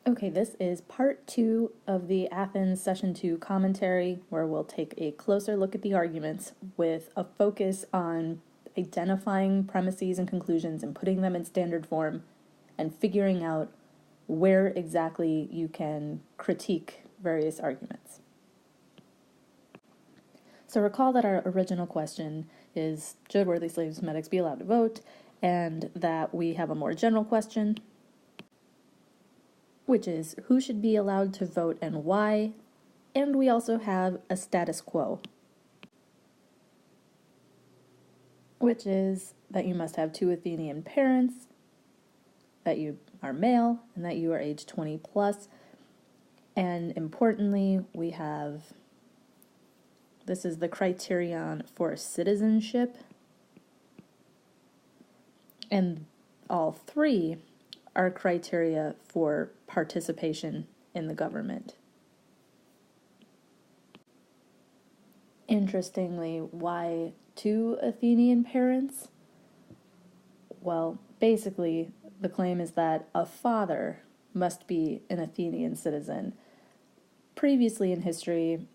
Okay, this is part 2 of the Athens Session 2 commentary, where we'll take a closer look at the arguments with a focus on identifying premises and conclusions and putting them in standard form and figuring out where exactly you can critique various arguments. So recall that our original question is, should worthy slaves and medics be allowed to vote? And that we have a more general question, which is who should be allowed to vote and why, and we also have a status quo, which is that you must have 2 Athenian parents, that you are male, and that you are age 20 plus, and importantly, we have, this is the criterion for citizenship, and all 3 are criteria for participation in the government. Interestingly, why 2 Athenian parents? Well, basically, the claim is that a father must be an Athenian citizen. Previously in history,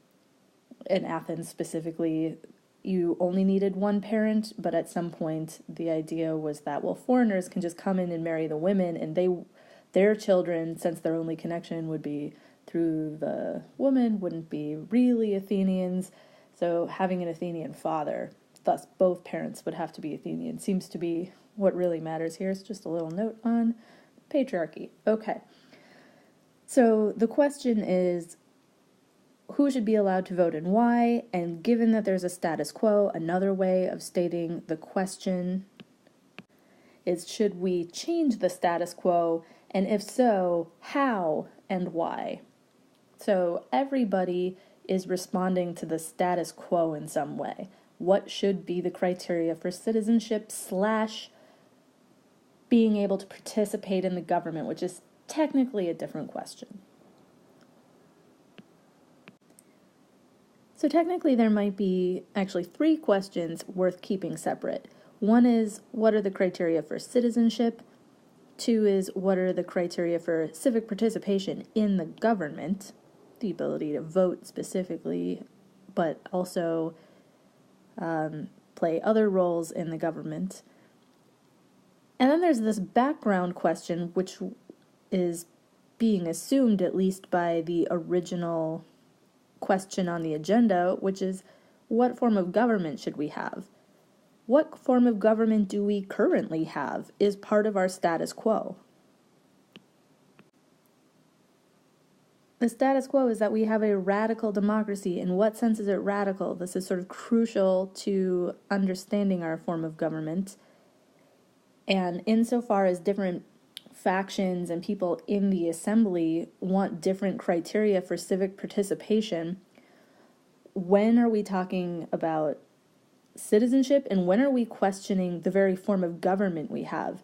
in Athens specifically, you only needed 1 parent, but at some point the idea was that, well, foreigners can just come in and marry the women, and their children, since their only connection would be through the woman, wouldn't be really Athenians. So having an Athenian father, thus both parents would have to be Athenian, seems to be what really matters here. It's just a little note on patriarchy. Okay. So the question is, who should be allowed to vote and why? And given that there's a status quo, another way of stating the question is, should we change the status quo? And if so, how and why? So everybody is responding to the status quo in some way. What should be the criteria for citizenship / being able to participate in the government, which is technically a different question. So technically there might be actually 3 questions worth keeping separate. One is, what are the criteria for citizenship? 2 is, what are the criteria for civic participation in the government? The ability to vote specifically, but also play other roles in the government. And then there's this background question, which is being assumed at least by the original question on the agenda, which is, what form of government should we have? What form of government do we currently have is part of our status quo. The status quo is that we have a radical democracy. In what sense is it radical? This is sort of crucial to understanding our form of government. And insofar as different factions and people in the assembly want different criteria for civic participation, when are we talking about citizenship and when are we questioning the very form of government we have?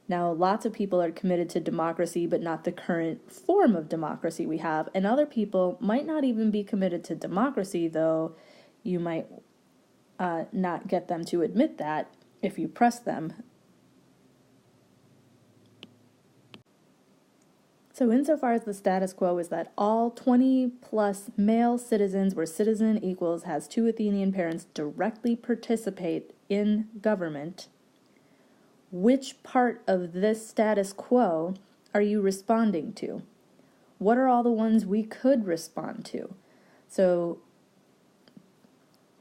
Now, lots of people are committed to democracy, but not the current form of democracy we have, and other people might not even be committed to democracy, though you might not get them to admit that if you press them. So insofar as the status quo is that all 20 plus male citizens where citizen equals has 2 Athenian parents directly participate in government, which part of this status quo are you responding to? What are all the ones we could respond to? So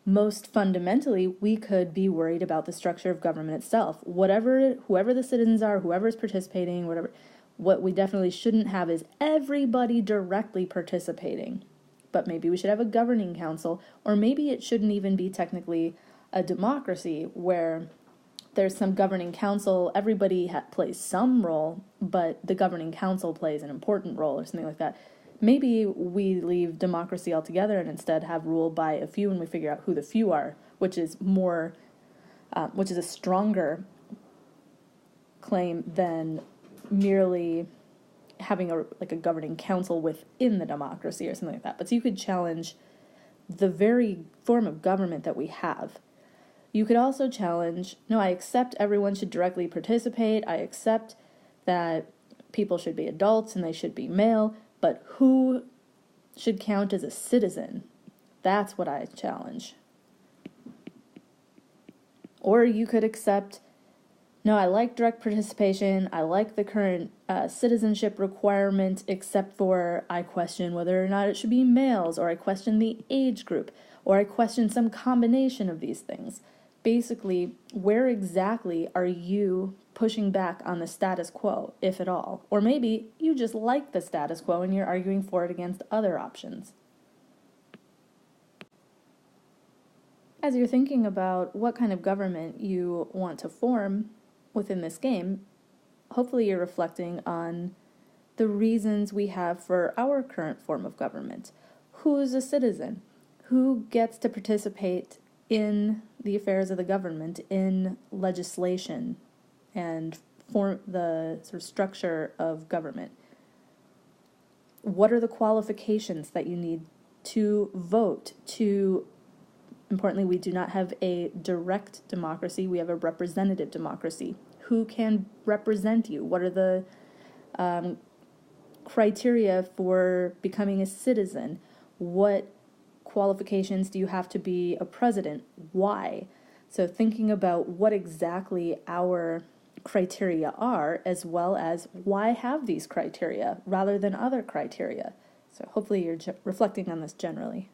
most fundamentally, we could be worried about the structure of government itself. Whoever the citizens are, whoever's participating, whatever. What we definitely shouldn't have is everybody directly participating. But maybe we should have a governing council, or maybe it shouldn't even be technically a democracy where there's some governing council, everybody plays some role, but the governing council plays an important role or something like that. Maybe we leave democracy altogether and instead have rule by a few and we figure out who the few are, which is a stronger claim than merely having a governing council within the democracy or something like that. But so you could challenge the very form of government that we have. You could also challenge, no, I accept everyone should directly participate. I accept that people should be adults and they should be male, but who should count as a citizen? That's what I challenge. Or you could accept, no, I like direct participation, I like the current citizenship requirement, except for I question whether or not it should be males, or I question the age group, or I question some combination of these things. Basically, where exactly are you pushing back on the status quo, if at all? Or maybe you just like the status quo and you're arguing for it against other options. As you're thinking about what kind of government you want to form within this game, hopefully you're reflecting on the reasons we have for our current form of government. Who's a citizen? Who gets to participate in the affairs of the government, in legislation, and form the sort of structure of government? What are the qualifications that you need to vote? Importantly, we do not have a direct democracy, we have a representative democracy. Who can represent you? What are the criteria for becoming a citizen? What qualifications do you have to be a president? Why? So thinking about what exactly our criteria are, as well as why have these criteria rather than other criteria. So hopefully you're reflecting on this generally.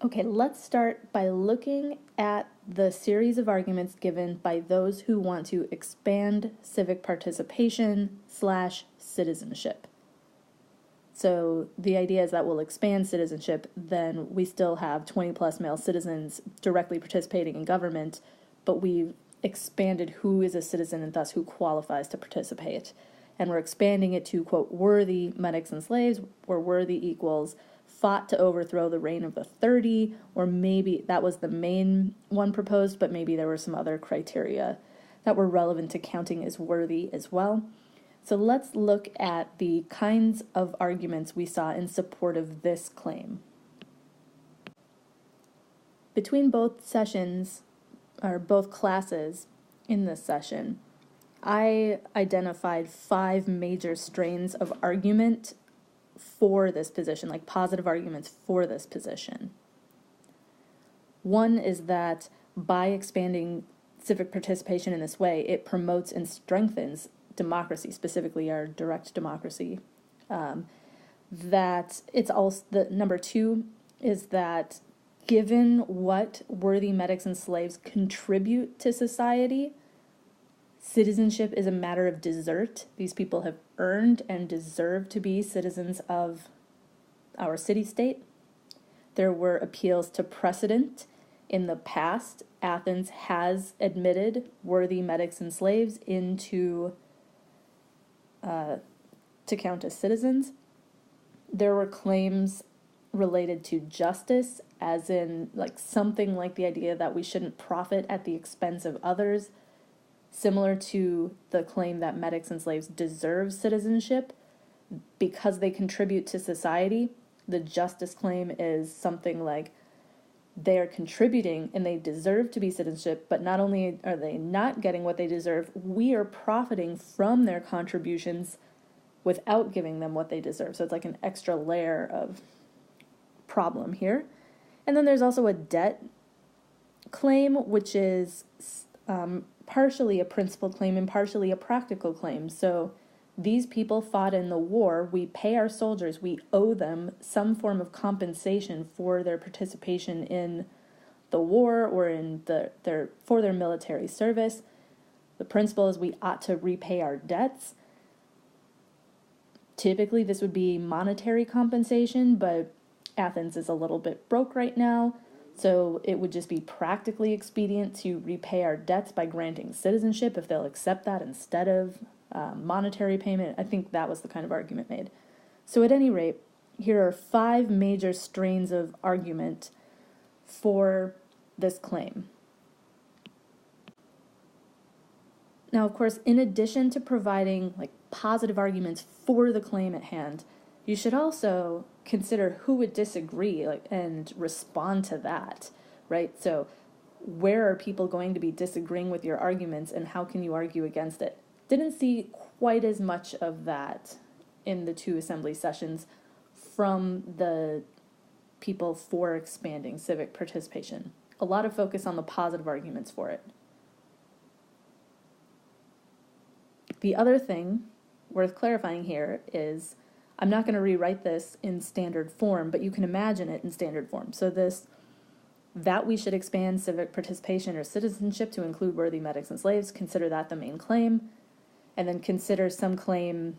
Okay, let's start by looking at the series of arguments given by those who want to expand civic participation / citizenship. So the idea is that we'll expand citizenship, then we still have 20 plus male citizens directly participating in government, but we've expanded who is a citizen and thus who qualifies to participate. And we're expanding it to, quote, worthy medics and slaves, where worthy equals fought to overthrow the reign of the 30, or maybe that was the main one proposed, but maybe there were some other criteria that were relevant to counting as worthy as well. So let's look at the kinds of arguments we saw in support of this claim. Between both sessions, or both classes in this session, I identified 5 major strains of argument for this position, like positive arguments for this position. One is that by expanding civic participation in this way, it promotes and strengthens democracy, specifically our direct democracy. That it's also, the number 2 is that given what worthy medics and slaves contribute to society, citizenship is a matter of desert. These people have earned and deserve to be citizens of our city-state. There were appeals to precedent. In the past, Athens has admitted worthy medics and slaves into to count as citizens. There were claims related to justice, as in like something like the idea that we shouldn't profit at the expense of others, similar to the claim that medics and slaves deserve citizenship because they contribute to society. The justice claim is something like they are contributing and they deserve to be citizenship, but not only are they not getting what they deserve, we are profiting from their contributions without giving them what they deserve. So it's like an extra layer of problem here. And then there's also a debt claim, which is partially a principled claim and partially a practical claim. So these people fought in the war. We pay our soldiers. We owe them some form of compensation for their participation in the war or in for their military service. The principle is we ought to repay our debts. Typically, this would be monetary compensation, but Athens is a little bit broke right now, so it would just be practically expedient to repay our debts by granting citizenship if they'll accept that instead of monetary payment. I think that was the kind of argument made. So at any rate, here are 5 major strains of argument for this claim. Now, of course, in addition to providing like positive arguments for the claim at hand, you should also consider who would disagree and respond to that, right? So where are people going to be disagreeing with your arguments and how can you argue against it? Didn't see quite as much of that in the two assembly sessions from the people for expanding civic participation. A lot of focus on the positive arguments for it. The other thing worth clarifying here is, I'm not going to rewrite this in standard form, but you can imagine it in standard form. So that we should expand civic participation or citizenship to include worthy medics and slaves, consider that the main claim, and then consider some claim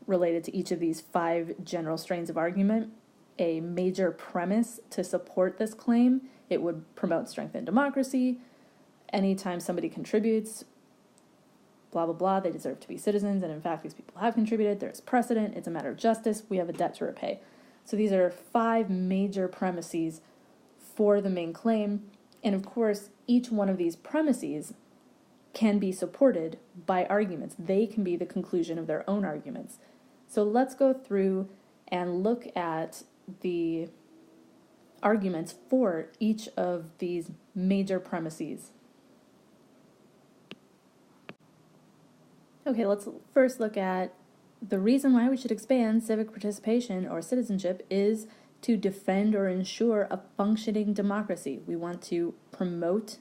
related to each of these 5 general strains of argument a major premise to support this claim. It would promote strength in democracy. Anytime somebody contributes, blah, blah, blah, they deserve to be citizens, and in fact, these people have contributed. There's precedent. It's a matter of justice. We have a debt to repay. So these are 5 major premises for the main claim, and of course, each one of these premises can be supported by arguments. They can be the conclusion of their own arguments. So let's go through and look at the arguments for each of these major premises. Okay, let's first look at the reason why we should expand civic participation or citizenship is to defend or ensure a functioning democracy. We want to promote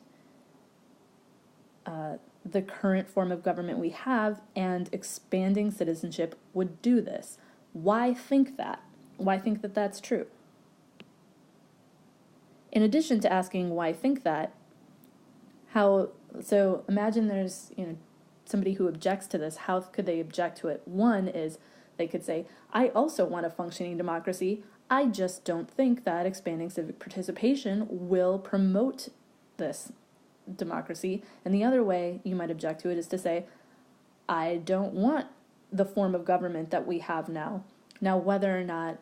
the current form of government we have, and expanding citizenship would do this. Why think that? Why think that that's true? In addition to asking why think that, so imagine there's, somebody who objects to this. How could they object to it? One is they could say, I also want a functioning democracy. I just don't think that expanding civic participation will promote this democracy. And the other way you might object to it is to say, I don't want the form of government that we have now. Now, whether or not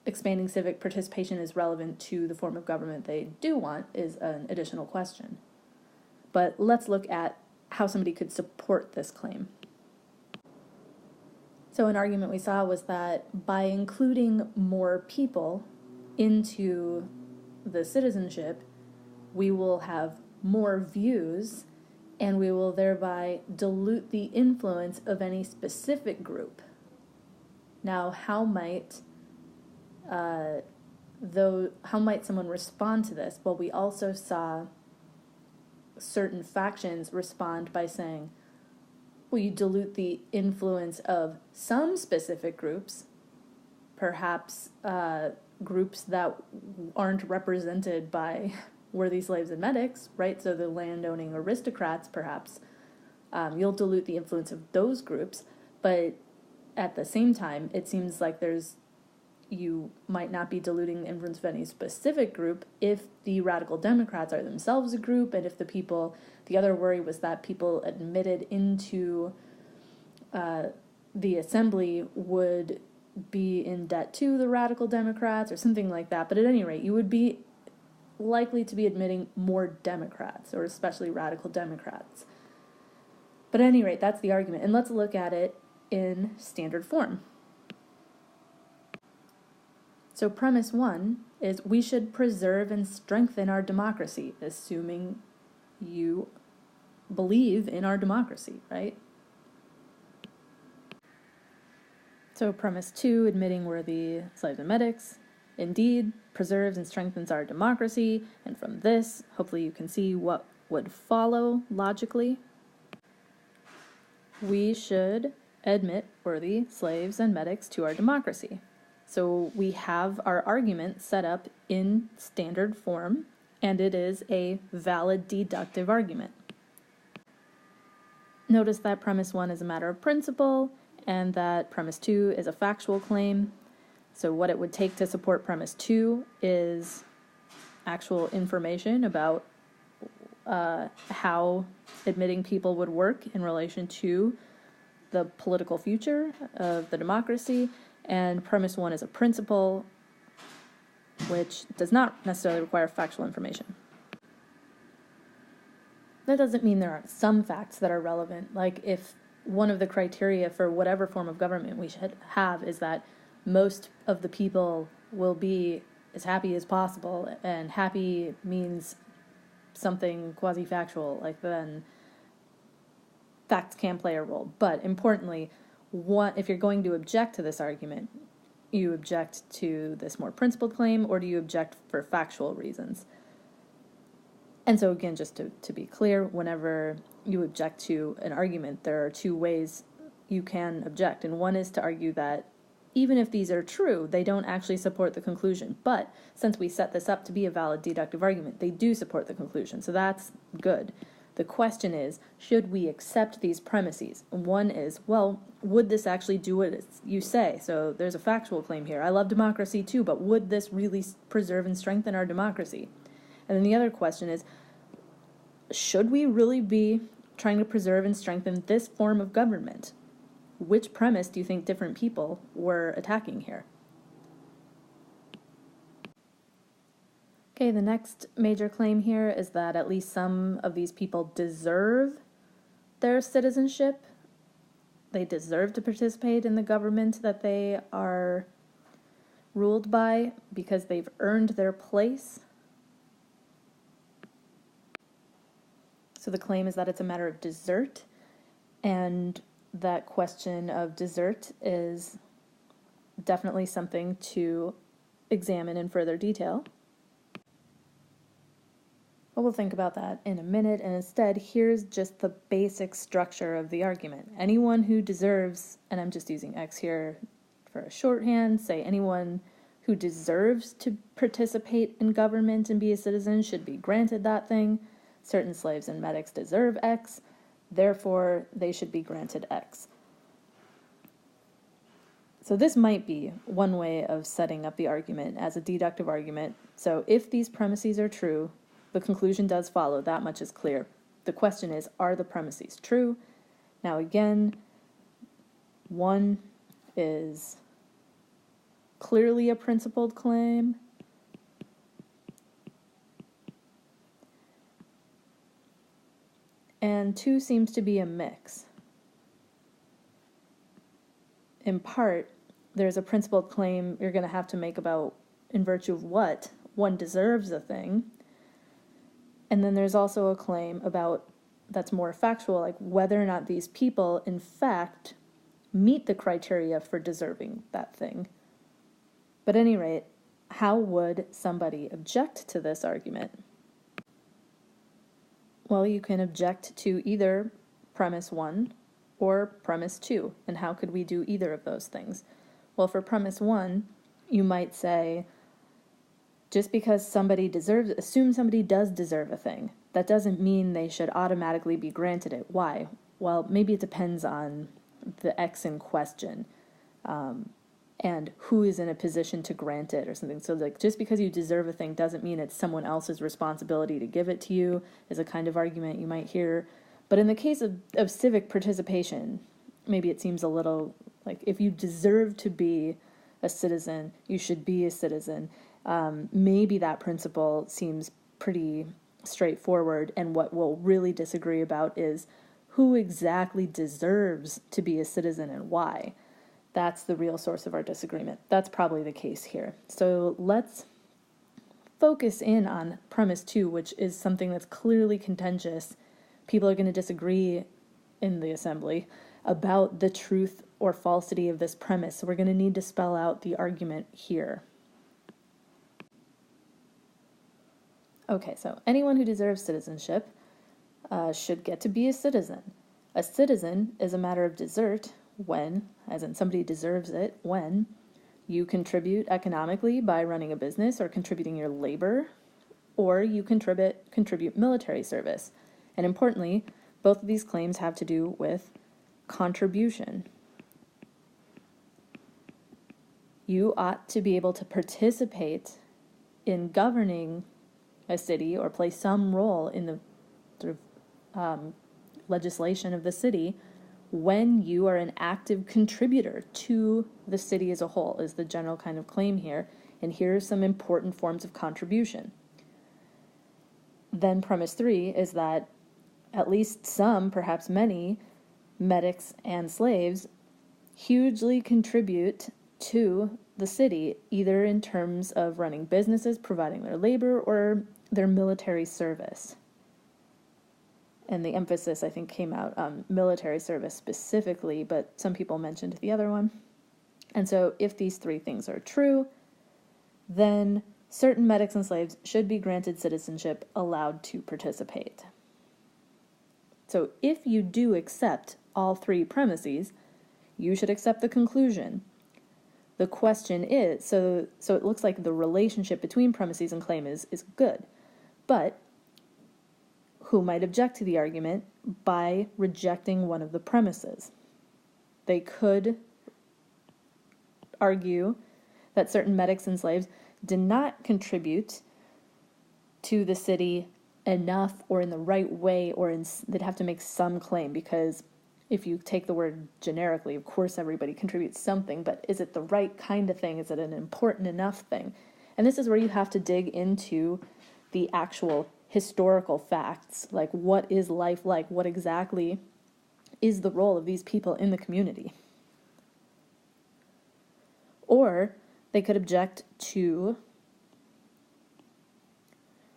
expanding civic participation is relevant to the form of government they do want is an additional question. But let's look at how somebody could support this claim. So an argument we saw was that by including more people into the citizenship, we will have more views, and we will thereby dilute the influence of any specific group. Now, how might someone respond to this? Well, we also saw certain factions respond by saying, well, you dilute the influence of some specific groups, perhaps groups that aren't represented by worthy slaves and medics, right? So the landowning aristocrats, perhaps, you'll dilute the influence of those groups, but at the same time, it seems like you might not be diluting the influence of any specific group if the radical Democrats are themselves a group, and if the other worry was that people admitted into the assembly would be in debt to the radical Democrats or something like that. But at any rate, you would be likely to be admitting more Democrats, or especially radical Democrats. But at any rate, that's the argument. And let's look at it in standard form. So premise 1 is we should preserve and strengthen our democracy, assuming you believe in our democracy, right? So premise 2, admitting worthy slaves and medics, indeed preserves and strengthens our democracy, and from this, hopefully you can see what would follow logically. We should admit worthy slaves and medics to our democracy. So we have our argument set up in standard form, and it is a valid deductive argument. Notice that premise 1 is a matter of principle, and that premise 2 is a factual claim. So what it would take to support premise 2 is actual information about how admitting people would work in relation to the political future of the democracy. And premise 1 is a principle, which does not necessarily require factual information. That doesn't mean there aren't some facts that are relevant. Like if one of the criteria for whatever form of government we should have is that most of the people will be as happy as possible, and happy means something quasi-factual, like then facts can play a role. But importantly, if you're going to object to this argument, you object to this more principled claim, or do you object for factual reasons? And so again, just to be clear, whenever you object to an argument, there are two ways you can object. And one is to argue that even if these are true, they don't actually support the conclusion. But since we set this up to be a valid deductive argument, they do support the conclusion. So that's good. The question is, should we accept these premises? One is, well, would this actually do what you say? So there's a factual claim here. I love democracy too, but would this really preserve and strengthen our democracy? And then the other question is, should we really be trying to preserve and strengthen this form of government? Which premise do you think different people were attacking here? Okay, the next major claim here is that at least some of these people deserve their citizenship. They deserve to participate in the government that they are ruled by because they've earned their place. So the claim is that it's a matter of desert, and that question of desert is definitely something to examine in further detail. But we'll think about that in a minute, and instead, here's just the basic structure of the argument. Anyone who deserves, and I'm just using X here for a shorthand, say anyone who deserves to participate in government and be a citizen should be granted that thing. Certain slaves and medics deserve X, therefore they should be granted X. So this might be one way of setting up the argument as a deductive argument. So if these premises are true, the conclusion does follow, that much is clear. The question is, are the premises true? Now again, one is clearly a principled claim, and two seems to be a mix. In part, there's a principled claim you're going to have to make about in virtue of what one deserves a thing. And then there's also a claim about that's more factual, like whether or not these people, in fact, meet the criteria for deserving that thing. But at any rate, how would somebody object to this argument? Well, you can object to either premise 1 or premise 2. And how could we do either of those things? Well, for premise 1, you might say, just because somebody assume somebody does deserve a thing, that doesn't mean they should automatically be granted it. Why? Well, maybe it depends on the X in question, and who is in a position to grant it or something. So like, just because you deserve a thing doesn't mean it's someone else's responsibility to give it to you, is a kind of argument you might hear. But in the case of civic participation, maybe it seems a little like if you deserve to be a citizen, you should be a citizen. Maybe that principle seems pretty straightforward, and what we'll really disagree about is who exactly deserves to be a citizen and why. That's the real source of our disagreement. That's probably the case here. So let's focus in on premise 2, which is something that's clearly contentious. People are going to disagree in the assembly about the truth or falsity of this premise. So we're going to need to spell out the argument here. Okay, so anyone who deserves citizenship should get to be a citizen. A citizen is a matter of desert when, as in somebody deserves it, when you contribute economically by running a business or contributing your labor, or you contribute military service. And importantly, both of these claims have to do with contribution. You ought to be able to participate in governing a city or play some role in the sort of legislation of the city when you are an active contributor to the city as a whole, is the general kind of claim here. And here are some important forms of contribution. Then premise 3 is that at least some, perhaps many, medics and slaves hugely contribute to the city, either in terms of running businesses, providing their labor, or their military service. And the emphasis, I think, came out on military service specifically, but some people mentioned the other one. And so if these three things are true, then certain medics and slaves should be granted citizenship, allowed to participate. So if you do accept all three premises, you should accept the conclusion. The question is, so it looks like the relationship between premises and claim is good, but who might object to the argument by rejecting one of the premises? They could argue that certain medics and slaves did not contribute to the city enough or in the right way, or they'd have to make some claim, because if you take the word generically, of course everybody contributes something, but is it the right kind of thing? Is it an important enough thing? And this is where you have to dig into the actual historical facts, like what is life like? What exactly is the role of these people in the community? Or they could object to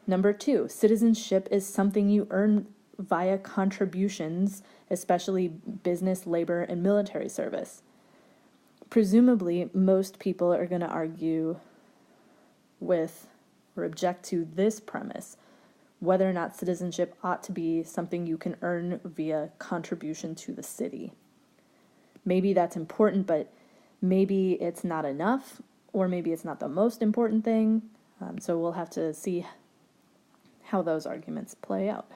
number 2, citizenship is something you earn via contributions, especially business, labor, and military service. Presumably, most people are going to argue with or object to this premise, whether or not citizenship ought to be something you can earn via contribution to the city. Maybe that's important, but maybe it's not enough, or maybe it's not the most important thing. So we'll have to see how those arguments play out.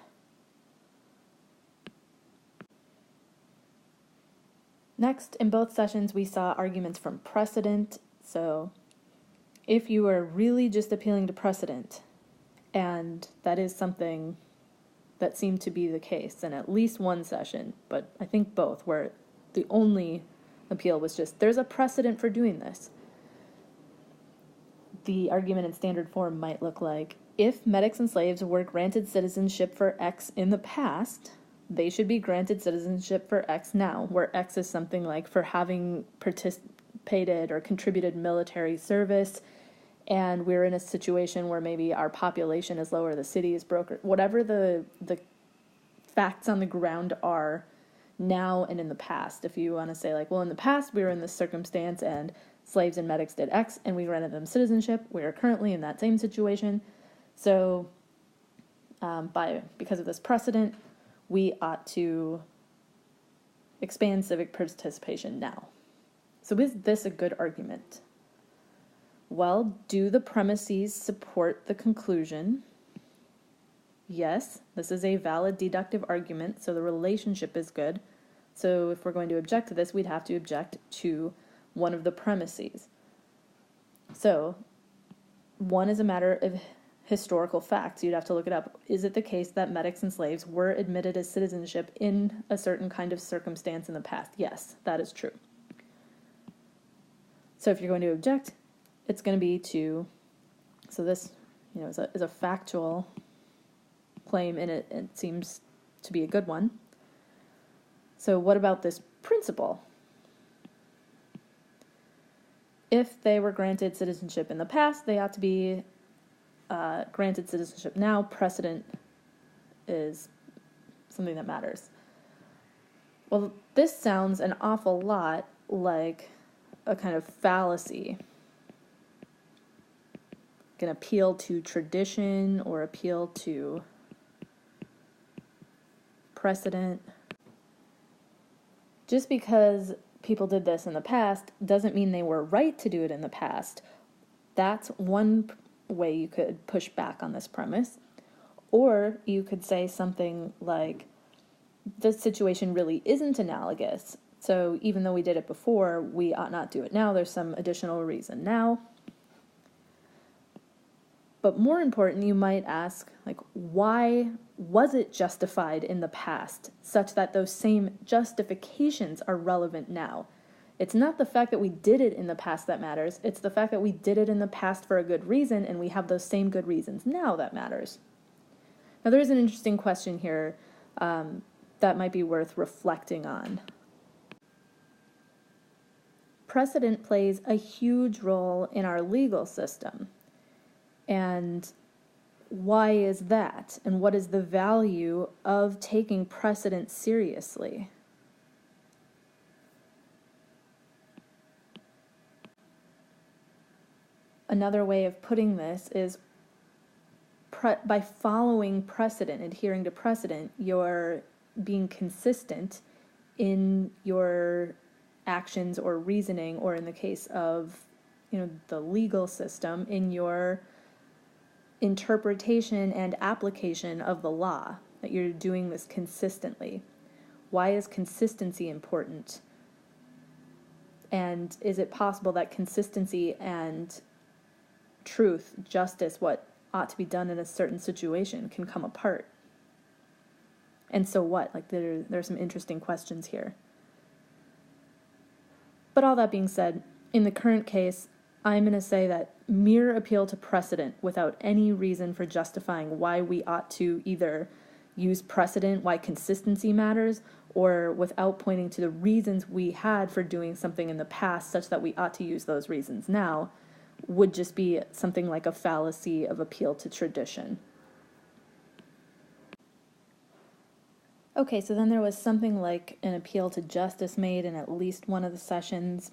Next, in both sessions, we saw arguments from precedent. So if you are really just appealing to precedent, and that is something that seemed to be the case in at least one session, but I think both, where the only appeal was just, there's a precedent for doing this. The argument in standard form might look like, if medics and slaves were granted citizenship for X in the past, they should be granted citizenship for X now, where X is something like for having participated or contributed military service, and we're in a situation where maybe our population is lower, the city is broke, whatever the facts on the ground are now and in the past. If you want to say like, well, in the past we were in this circumstance and slaves and medics did X and we granted them citizenship, we are currently in that same situation. So because of this precedent, we ought to expand civic participation now. So is this a good argument? Well, do the premises support the conclusion? Yes, this is a valid deductive argument, so the relationship is good. So if we're going to object to this, we'd have to object to one of the premises. So one is a matter of historical facts. You'd have to look it up. Is it the case that medics and slaves were admitted as citizenship in a certain kind of circumstance in the past? Yes, that is true. So if you're going to object, it's going to be to, so this, is a factual claim, and it seems to be a good one. So what about this principle? If they were granted citizenship in the past, they ought to be granted citizenship now. Precedent is something that matters. Well, this sounds an awful lot like a kind of fallacy. Can appeal to tradition or appeal to precedent. Just because people did this in the past doesn't mean they were right to do it in the past. That's one way you could push back on this premise. Or you could say something like, the situation really isn't analogous, so even though we did it before, we ought not do it now. There's some additional reason now. But more important, you might ask, like, why was it justified in the past such that those same justifications are relevant now? It's not the fact that we did it in the past that matters. It's the fact that we did it in the past for a good reason, and we have those same good reasons now that matters. Now, there is an interesting question here that might be worth reflecting on. Precedent plays a huge role in our legal system. And why is that? And what is the value of taking precedent seriously? Another way of putting this is by following precedent, adhering to precedent, you're being consistent in your actions or reasoning, or in the case of, the legal system, in your interpretation and application of the law, that you're doing this consistently. Why is consistency important? And is it possible that consistency and truth, justice, what ought to be done in a certain situation, can come apart? And so what? Like, there's some interesting questions here. But all that being said, in the current case, I'm going to say that mere appeal to precedent without any reason for justifying why we ought to either use precedent, why consistency matters, or without pointing to the reasons we had for doing something in the past such that we ought to use those reasons now, would just be something like a fallacy of appeal to tradition. Okay, so then there was something like an appeal to justice made in at least one of the sessions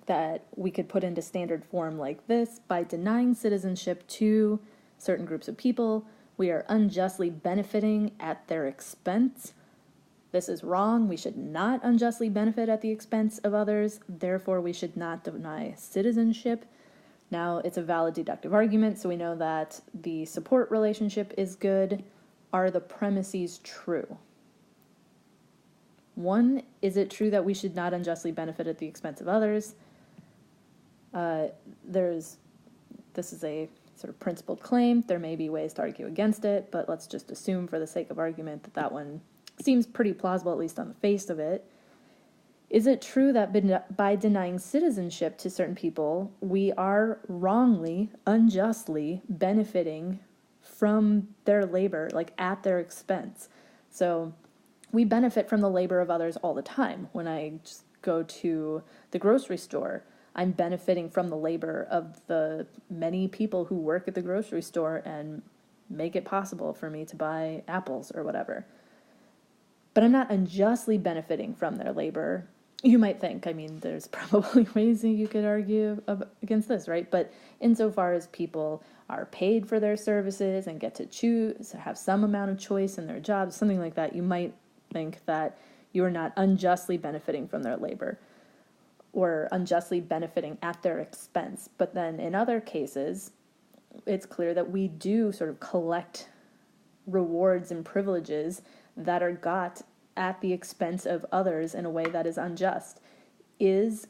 that we could put into standard form like this: by denying citizenship to certain groups of people, we are unjustly benefiting at their expense. This is wrong. We should not unjustly benefit at the expense of others. Therefore, we should not deny citizenship. Now, it's a valid deductive argument, so we know that the support relationship is good. Are the premises true? One, is it true that we should not unjustly benefit at the expense of others? This is a sort of principled claim. There may be ways to argue against it, but let's just assume for the sake of argument that one seems pretty plausible, at least on the face of it. Is it true that by denying citizenship to certain people, we are wrongly, unjustly benefiting from their labor, like at their expense? So we benefit from the labor of others all the time. When I just go to the grocery store, I'm benefiting from the labor of the many people who work at the grocery store and make it possible for me to buy apples or whatever. But I'm not unjustly benefiting from their labor. You might think, there's probably ways that you could argue against this, right? But insofar as people are paid for their services and get to choose, have some amount of choice in their jobs, something like that, you might think that you are not unjustly benefiting from their labor or unjustly benefiting at their expense. But then in other cases, it's clear that we do sort of collect rewards and privileges that are got at the expense of others in a way that is unjust. Is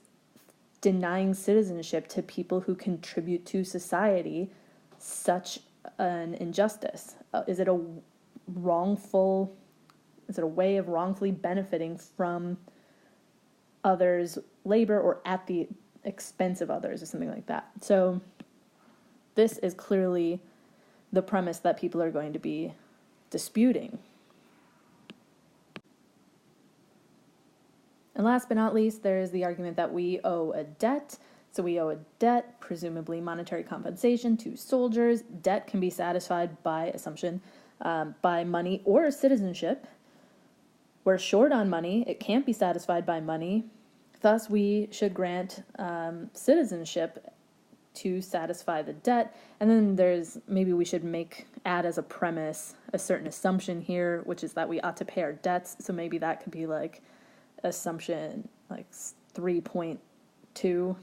denying citizenship to people who contribute to society such an injustice? Is it a way of wrongfully benefiting from others' labor or at the expense of others or something like that? So this is clearly the premise that people are going to be disputing. And last but not least, there is the argument that we owe a debt. So we owe a debt, presumably monetary compensation, to soldiers. Debt can be satisfied by assumption, by money or citizenship. We're short on money. It can't be satisfied by money. Thus, we should grant citizenship to satisfy the debt. And then maybe we should add as a premise a certain assumption here, which is that we ought to pay our debts. So maybe that could be like assumption like 3.2.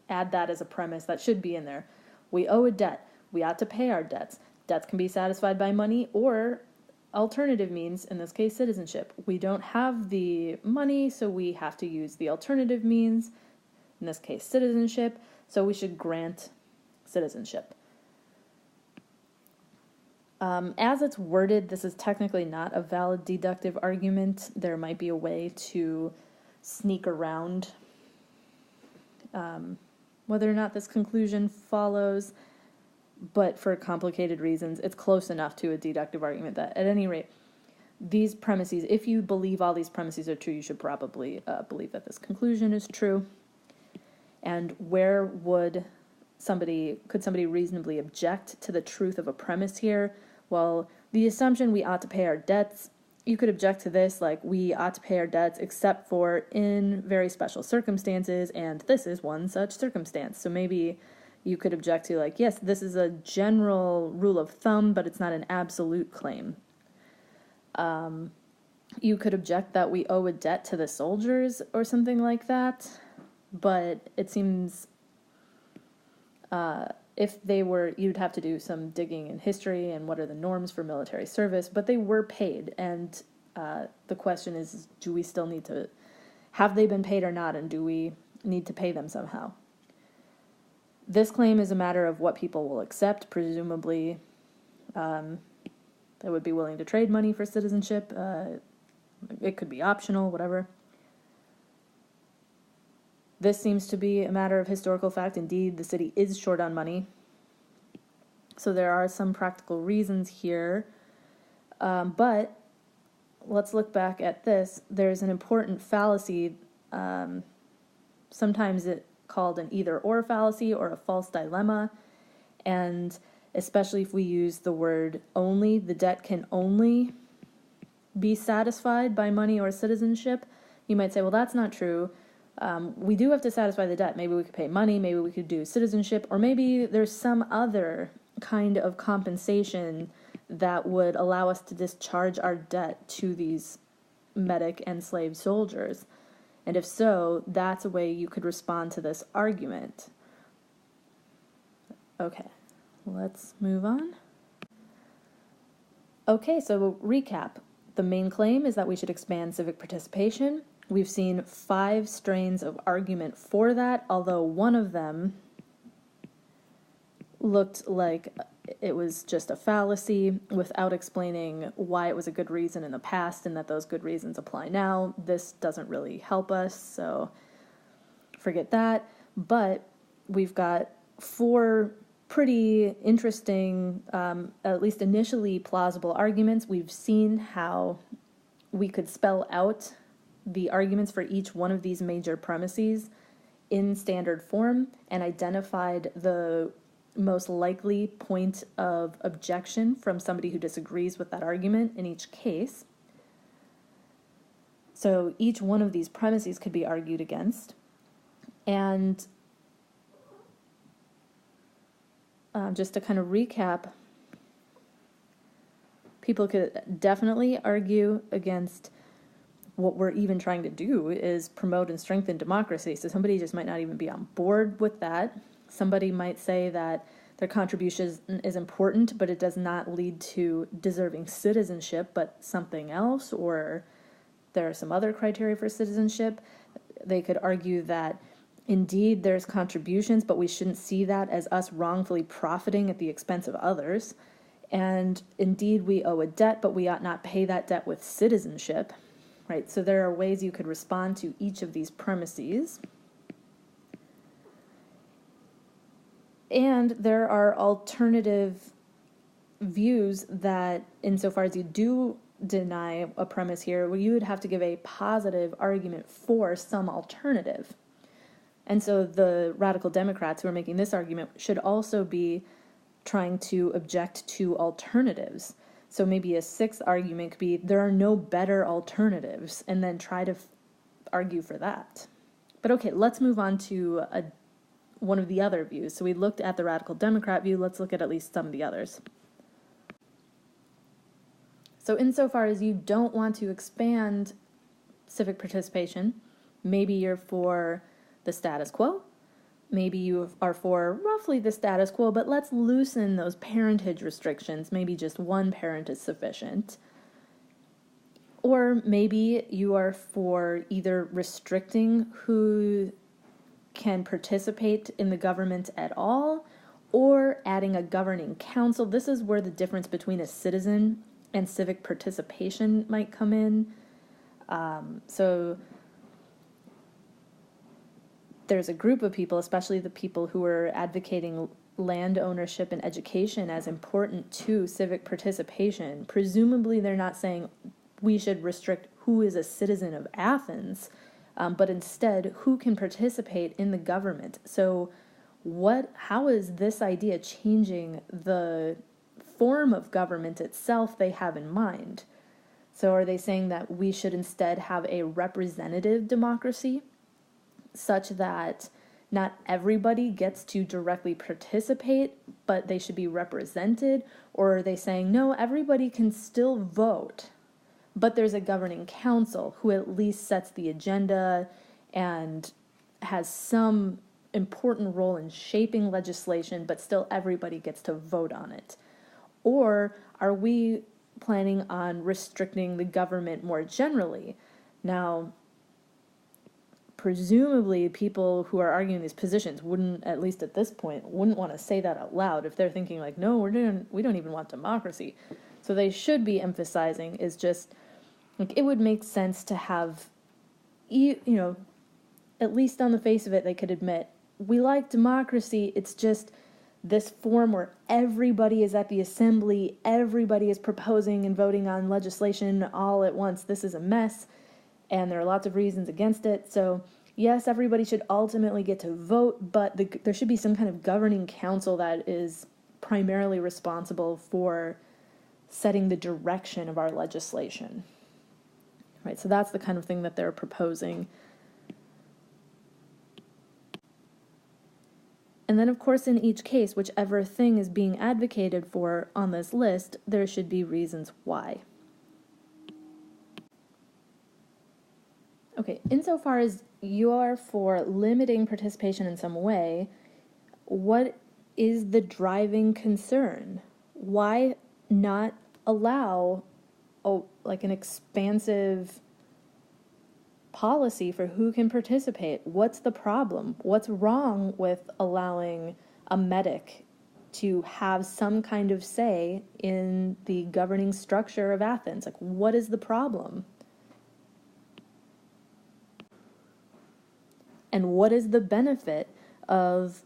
Add that as a premise. That should be in there. We owe a debt. We ought to pay our debts. Debts can be satisfied by money or alternative means, in this case citizenship. We don't have the money, so we have to use the alternative means, in this case citizenship, so we should grant citizenship. As it's worded, this is technically not a valid deductive argument. There might be a way to sneak around whether or not this conclusion follows, but for complicated reasons, it's close enough to a deductive argument that, at any rate, these premises, if you believe all these premises are true, you should probably believe that this conclusion is true. And where would could somebody reasonably object to the truth of a premise here? Well, the assumption we ought to pay our debts, you could object to this like we ought to pay our debts except for in very special circumstances, and this is one such circumstance. So maybe you could object to like, yes, this is a general rule of thumb, but it's not an absolute claim. You could object that we owe a debt to the soldiers or something like that, but it seems if they were, you'd have to do some digging in history and what are the norms for military service, but they were paid, and the question is, do we still need to, have they been paid or not, and do we need to pay them somehow? This claim is a matter of what people will accept. Presumably, they would be willing to trade money for citizenship. It could be optional, whatever. This seems to be a matter of historical fact. Indeed, the city is short on money. So there are some practical reasons here. But let's look back at this. There's an important fallacy. Sometimes it's called an either-or fallacy or a false dilemma. And especially if we use the word only, the debt can only be satisfied by money or citizenship. You might say, well, that's not true. We do have to satisfy the debt. Maybe we could pay money, maybe we could do citizenship, or maybe there's some other kind of compensation that would allow us to discharge our debt to these medic enslaved soldiers. And if so, that's a way you could respond to this argument. Okay, let's move on. Okay, so recap. The main claim is that we should expand civic participation. We've seen 5 strains of argument for that, although one of them looked like it was just a fallacy without explaining why it was a good reason in the past and that those good reasons apply now. This doesn't really help us, so forget that. But we've got 4 pretty interesting, at least initially plausible arguments. We've seen how we could spell out the arguments for each one of these major premises in standard form and identified the most likely point of objection from somebody who disagrees with that argument in each case. So each one of these premises could be argued against. And just to kind of recap, people could definitely argue against what we're even trying to do is promote and strengthen democracy. So somebody just might not even be on board with that. Somebody might say that their contribution is important, but it does not lead to deserving citizenship, but something else, or there are some other criteria for citizenship. They could argue that indeed there's contributions, but we shouldn't see that as us wrongfully profiting at the expense of others. And indeed we owe a debt, but we ought not pay that debt with citizenship. Right, so there are ways you could respond to each of these premises. And there are alternative views that, insofar as you do deny a premise here, well, you would have to give a positive argument for some alternative. And so the radical Democrats who are making this argument should also be trying to object to alternatives. So maybe a 6th argument could be, there are no better alternatives, and then try to argue for that. But okay, let's move on to one of the other views. So we looked at the radical Democrat view, let's look at least some of the others. So insofar as you don't want to expand civic participation, maybe you're for the status quo, maybe you are for roughly the status quo, but let's loosen those parentage restrictions. Maybe just one parent is sufficient. Or maybe you are for either restricting who can participate in the government at all, or adding a governing council. This is where the difference between a citizen and civic participation might come in. So there's a group of people, especially the people who are advocating land ownership and education as important to civic participation. Presumably they're not saying we should restrict who is a citizen of Athens, but instead who can participate in the government. So how is this idea changing the form of government itself they have in mind? So are they saying that we should instead have a representative democracy, such that not everybody gets to directly participate, but they should be represented? Or are they saying, no, everybody can still vote, but there's a governing council who at least sets the agenda and has some important role in shaping legislation, but still everybody gets to vote on it? Or are we planning on restricting the government more generally? Now, presumably people who are arguing these positions wouldn't, at least at this point, wouldn't want to say that out loud if they're thinking like, no, we don't even want democracy. So they should be emphasizing is just, like, it would make sense to have, at least on the face of it, they could admit, we like democracy, it's just this form where everybody is at the assembly, everybody is proposing and voting on legislation all at once. This is a mess, and there are lots of reasons against it. So yes, everybody should ultimately get to vote, but there should be some kind of governing council that is primarily responsible for setting the direction of our legislation. Right, so that's the kind of thing that they're proposing. And then, of course, in each case, whichever thing is being advocated for on this list, there should be reasons why. Okay, insofar as you are for limiting participation in some way, what is the driving concern? Why not allow an expansive policy for who can participate? What's the problem? What's wrong with allowing a medic to have some kind of say in the governing structure of Athens? Like, what is the problem? And what is the benefit of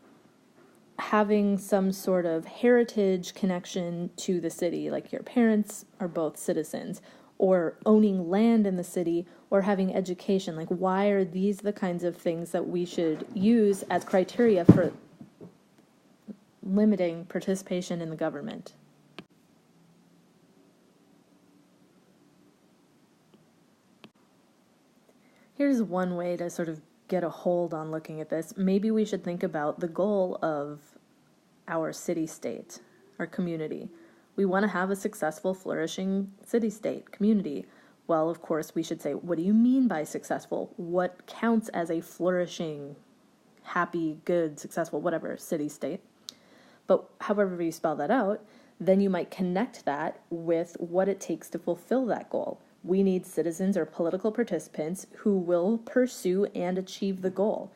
having some sort of heritage connection to the city, like your parents are both citizens, or owning land in the city, or having education? Like, why are these the kinds of things that we should use as criteria for limiting participation in the government? Here's one way to sort of get a hold on looking at this. Maybe we should think about the goal of our city-state, our community. We want to have a successful, flourishing city-state community. Well, of course, we should say, what do you mean by successful? What counts as a flourishing, happy, good, successful, whatever, city-state? But however you spell that out, then you might connect that with what it takes to fulfill that goal. We need citizens or political participants who will pursue and achieve the goal.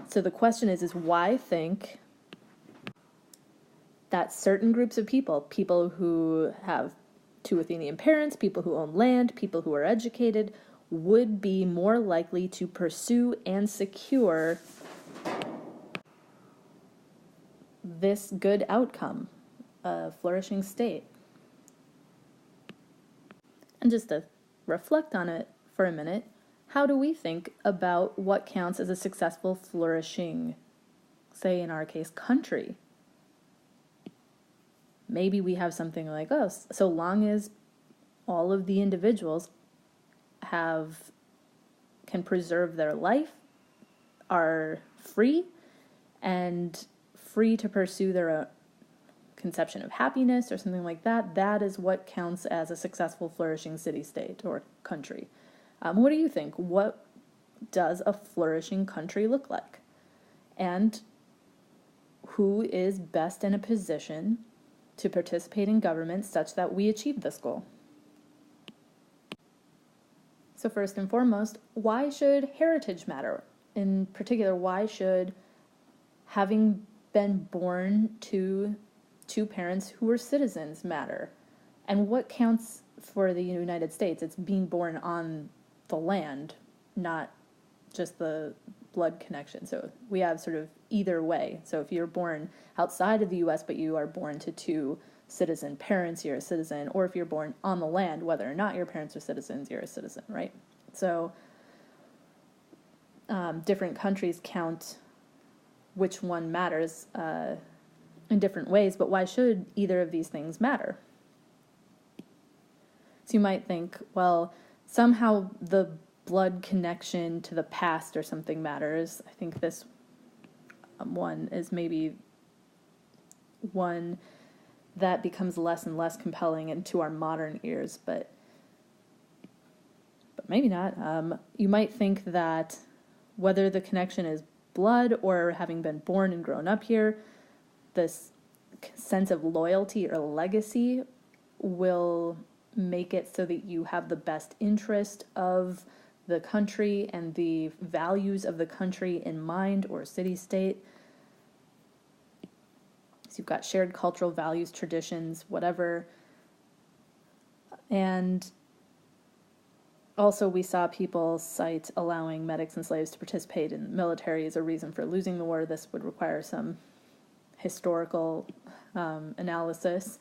So the question is why think that certain groups of people who have two Athenian parents, people who own land, people who are educated, would be more likely to pursue and secure this good outcome, a flourishing state? And just to reflect on it for a minute, how do we think about what counts as a successful, flourishing, say in our case, country? Maybe we have something like, oh, so long as all of the individuals can preserve their life, are free, and free to pursue their own conception of happiness or something like that, that is what counts as a successful, flourishing city-state or country. What do you think? What does a flourishing country look like? And who is best in a position to participate in government such that we achieve this goal? So first and foremost, why should heritage matter? In particular, why should having been born to two parents who were citizens matter? And what counts for the United States? It's being born on the land, not just the blood connection. So we have sort of either way. So if you're born outside of the U.S., but you are born to two citizen parents, you're a citizen. Or if you're born on the land, whether or not your parents are citizens, you're a citizen, right? So different countries count which one matters in different ways, but why should either of these things matter? So you might think, well, somehow the blood connection to the past or something matters. I think this one is maybe one that becomes less and less compelling into our modern ears, but maybe not. You might think that whether the connection is blood or having been born and grown up here, this sense of loyalty or legacy will make it so that you have the best interest of the country and the values of the country in mind, or city-state. So you've got shared cultural values, traditions, whatever. And also we saw people cite allowing medics and slaves to participate in the military as a reason for losing the war. This would require some historical analysis.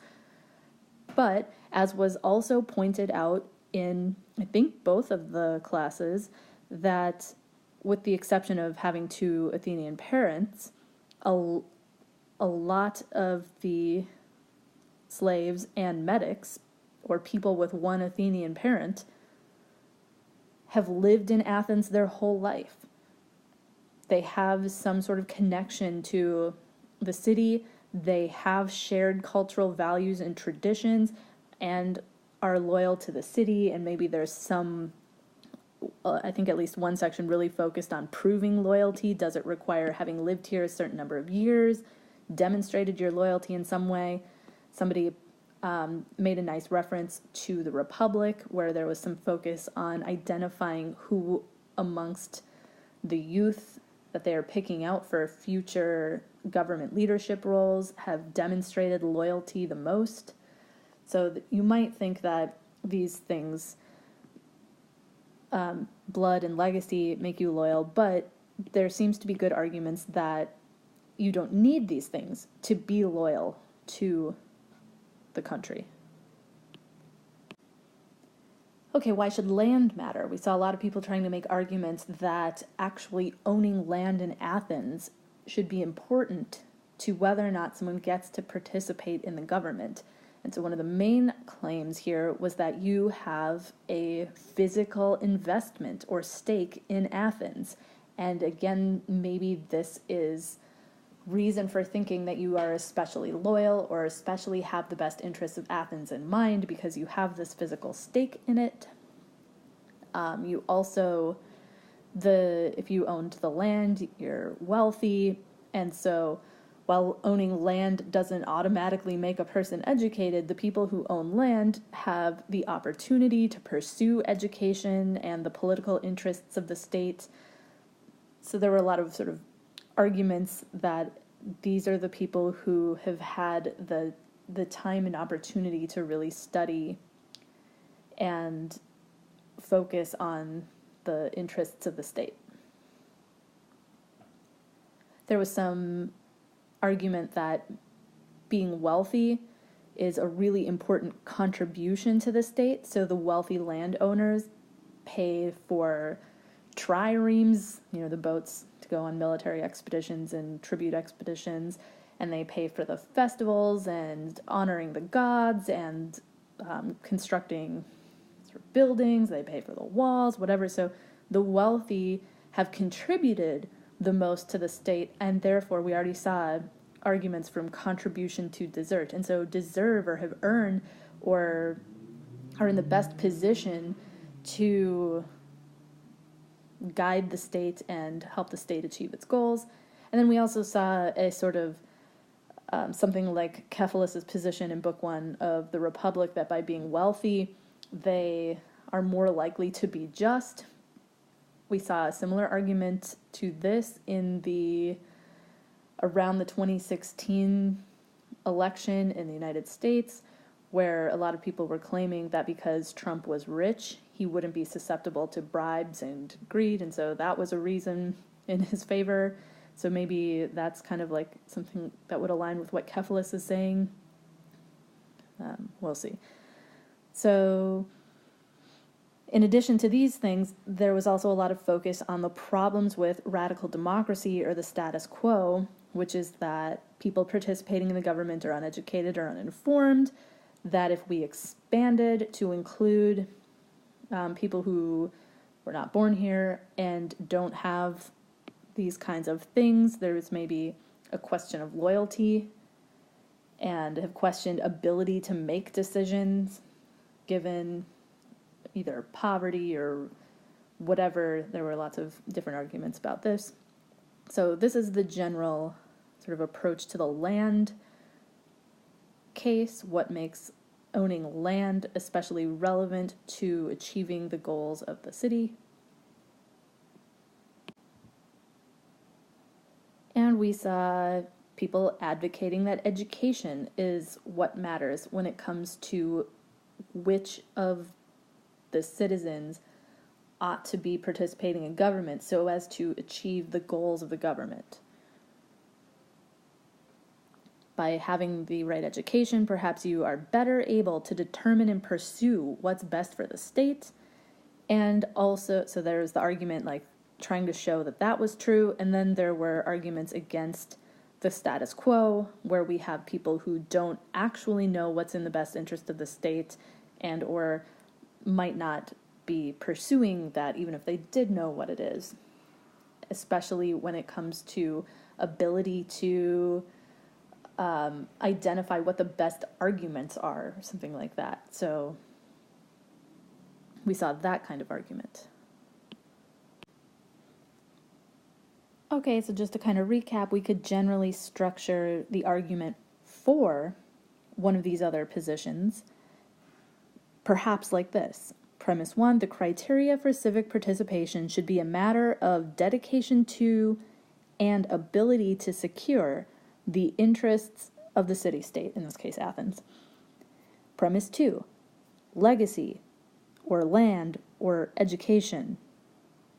But as was also pointed out in, I think, both of the classes, that with the exception of having two Athenian parents, a lot of the slaves and medics, or people with one Athenian parent, have lived in Athens their whole life. They have some sort of connection to the city. They have shared cultural values and traditions and are loyal to the city. And maybe there's some, I think at least one section really focused on proving loyalty. Does it require having lived here a certain number of years, demonstrated your loyalty in some way? Somebody made a nice reference to the Republic, where there was some focus on identifying who amongst the youth that they are picking out for future government leadership roles have demonstrated loyalty the most. So you might think that these things, blood and legacy, make you loyal, but there seems to be good arguments that you don't need these things to be loyal to the country. Okay, why should land matter? We saw a lot of people trying to make arguments that actually owning land in Athens should be important to whether or not someone gets to participate in the government. And so one of the main claims here was that you have a physical investment or stake in Athens. And again, maybe this is reason for thinking that you are especially loyal or especially have the best interests of Athens in mind because you have this physical stake in it. You also, if you owned the land, you're wealthy, and so while owning land doesn't automatically make a person educated, the people who own land have the opportunity to pursue education and the political interests of the state. So there were a lot of sort of arguments that these are the people who have had the time and opportunity to really study and focus on the interests of the state. There was some argument that being wealthy is a really important contribution to the state, so the wealthy landowners pay for triremes, the boats to go on military expeditions and tribute expeditions, and they pay for the festivals and honoring the gods and constructing sort of buildings. They pay for the walls, whatever. So the wealthy have contributed the most to the state, and therefore we already saw arguments from contribution to desert. And so deserve or have earned or are in the best position to guide the state and help the state achieve its goals. And then we also saw a sort of something like Cephalus's position in Book 1 of the Republic, that by being wealthy, they are more likely to be just. We saw a similar argument to this in around the 2016 election in the United States, where a lot of people were claiming that because Trump was rich, he wouldn't be susceptible to bribes and greed, and so that was a reason in his favor. So maybe that's kind of like something that would align with what Cephalus is saying. We'll see. So In addition to these things, there was also a lot of focus on the problems with radical democracy or the status quo, which is that people participating in the government are uneducated or uninformed, that if we expanded to include people who were not born here and don't have these kinds of things, there's maybe a question of loyalty, and have questioned ability to make decisions given either poverty or whatever. There were lots of different arguments about this. So this is the general sort of approach to the land case, what makes owning land especially relevant to achieving the goals of the city. And we saw people advocating that education is what matters when it comes to which of the citizens ought to be participating in government so as to achieve the goals of the government. By having the right education, perhaps you are better able to determine and pursue what's best for the state. And also, so there's the argument like trying to show that that was true, and then there were arguments against the status quo, where we have people who don't actually know what's in the best interest of the state and or might not be pursuing that even if they did know what it is, especially when it comes to ability to identify what the best arguments are, or something like that. So we saw that kind of argument. Okay, so just to kind of recap, we could generally structure the argument for one of these other positions perhaps like this. Premise 1, the criteria for civic participation should be a matter of dedication to and ability to secure the interests of the city-state, in this case Athens. Premise 2, legacy or land or education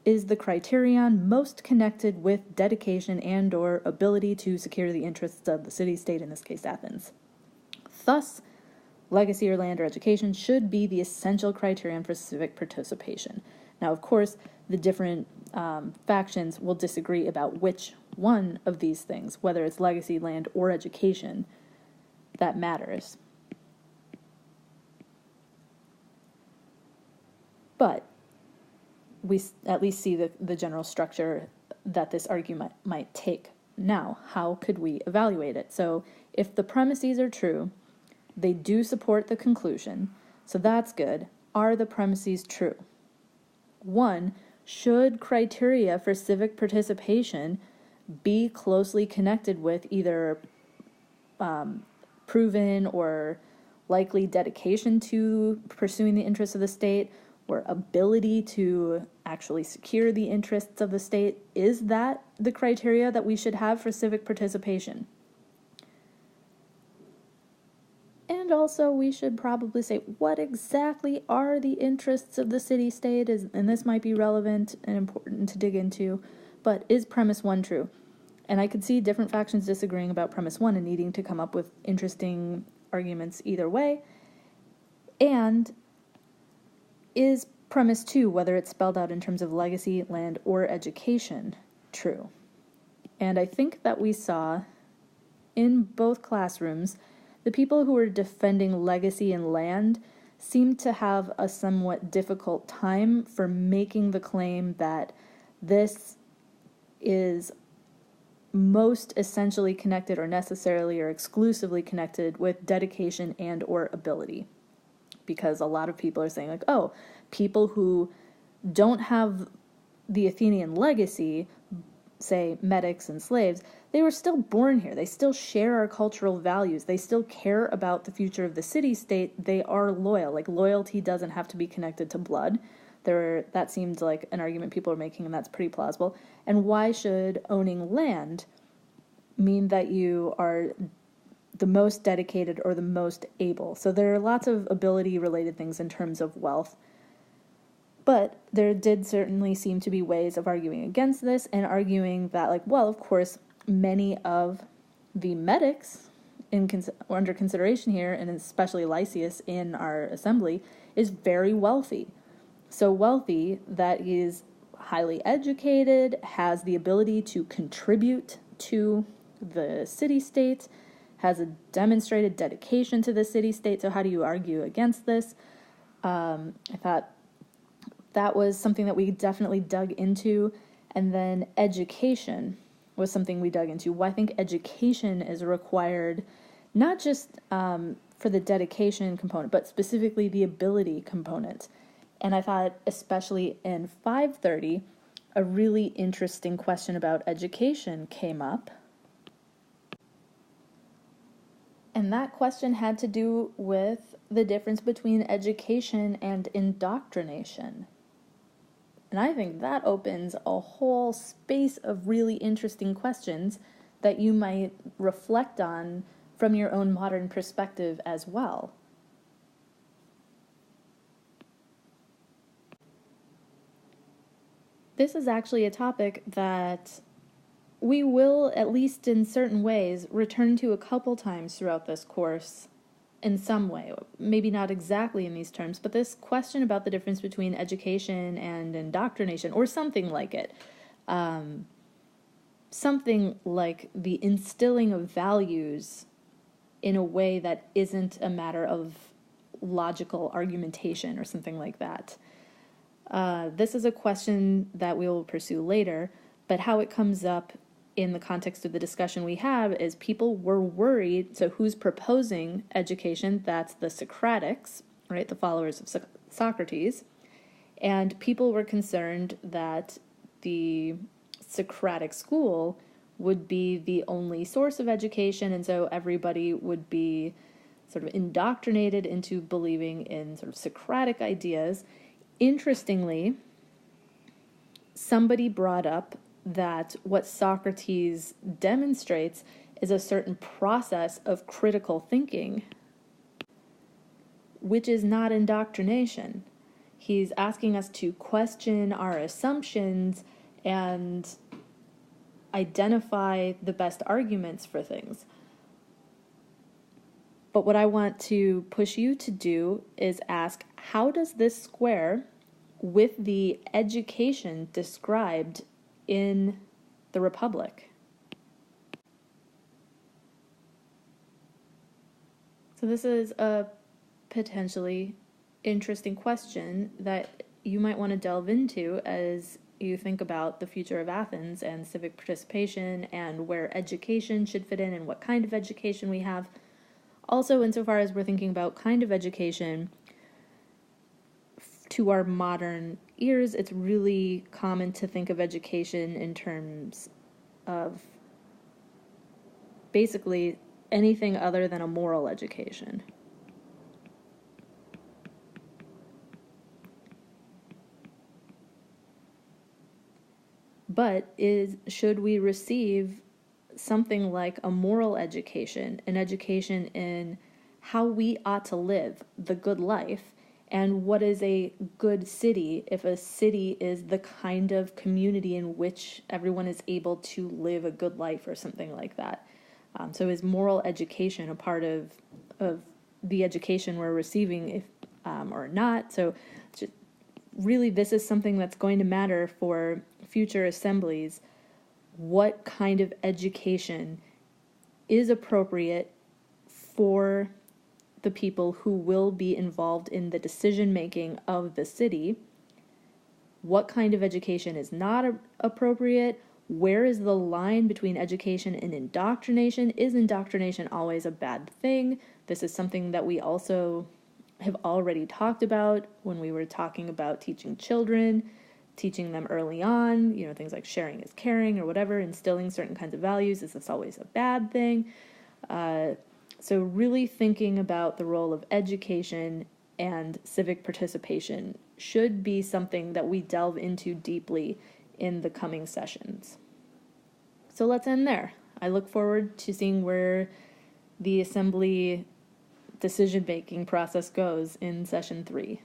is the criterion most connected with dedication and or ability to secure the interests of the city-state, in this case Athens. Thus, legacy or land or education should be the essential criterion for civic participation. Now, of course, the different factions will disagree about which one of these things, whether it's legacy, land, or education, that matters. But we at least see the general structure that this argument might take. Now, how could we evaluate it? So, if the premises are true, they do support the conclusion, so that's good. Are the premises true? 1, should criteria for civic participation be closely connected with either proven or likely dedication to pursuing the interests of the state or ability to actually secure the interests of the state? Is that the criteria that we should have for civic participation? And also, we should probably say, what exactly are the interests of the city-state? And this might be relevant and important to dig into, but is premise 1 true? And I could see different factions disagreeing about premise 1 and needing to come up with interesting arguments either way. And is premise 2, whether it's spelled out in terms of legacy, land, or education, true? And I think that we saw in both classrooms the people who were defending legacy and land seemed to have a somewhat difficult time for making the claim that this is most essentially connected or necessarily or exclusively connected with dedication and or ability. Because a lot of people are saying like, oh, people who don't have the Athenian legacy, say medics and slaves, they were still born here. They still share our cultural values. They still care about the future of the city-state. They are loyal. Like, loyalty doesn't have to be connected to blood. That seemed like an argument people are making, and that's pretty plausible. And why should owning land mean that you are the most dedicated or the most able? So there are lots of ability-related things in terms of wealth. But there did certainly seem to be ways of arguing against this and arguing that, like, well, of course, many of the medics under consideration here, and especially Lysias in our assembly, is very wealthy. so wealthy that he's highly educated, has the ability to contribute to the city-state, has a demonstrated dedication to the city-state. So how do you argue against this? I thought that was something that we definitely dug into. And then education was something we dug into. Well, I think education is required not just for the dedication component, but specifically the ability component. And I thought, especially in 530, a really interesting question about education came up. And that question had to do with the difference between education and indoctrination. And I think that opens a whole space of really interesting questions that you might reflect on from your own modern perspective as well. This is actually a topic that we will, at least in certain ways, return to a couple times throughout this course in some way. Maybe not exactly in these terms, but this question about the difference between education and indoctrination, or something like it. Something like the instilling of values in a way that isn't a matter of logical argumentation or something like that. This is a question that we will pursue later, but how it comes up in the context of the discussion we have is people were worried. So who's proposing education? That's the Socratics, right? The followers of Socrates. And people were concerned that the Socratic school would be the only source of education, and so everybody would be sort of indoctrinated into believing in sort of Socratic ideas. Interestingly, somebody brought up that what Socrates demonstrates is a certain process of critical thinking, which is not indoctrination. He's asking us to question our assumptions and identify the best arguments for things. But what I want to push you to do is ask, how does this square with the education described in the Republic? So this is a potentially interesting question that you might want to delve into as you think about the future of Athens and civic participation and where education should fit in and what kind of education we have. Also, insofar as we're thinking about kind of education, to our modern ears, it's really common to think of education in terms of basically anything other than a moral education. But should we receive something like a moral education, an education in how we ought to live the good life, and what is a good city if a city is the kind of community in which everyone is able to live a good life or something like that. So is moral education a part of the education we're receiving or not? So really this is something that's going to matter for future assemblies. What kind of education is appropriate for the people who will be involved in the decision-making of the city? What kind of education is not appropriate? Where is the line between education and indoctrination? Is indoctrination always a bad thing? This is something that we also have already talked about when we were talking about teaching children, teaching them early on, things like sharing is caring or whatever, instilling certain kinds of values. Is this always a bad thing? So really thinking about the role of education and civic participation should be something that we delve into deeply in the coming sessions. So let's end there. I look forward to seeing where the assembly decision-making process goes in session 3.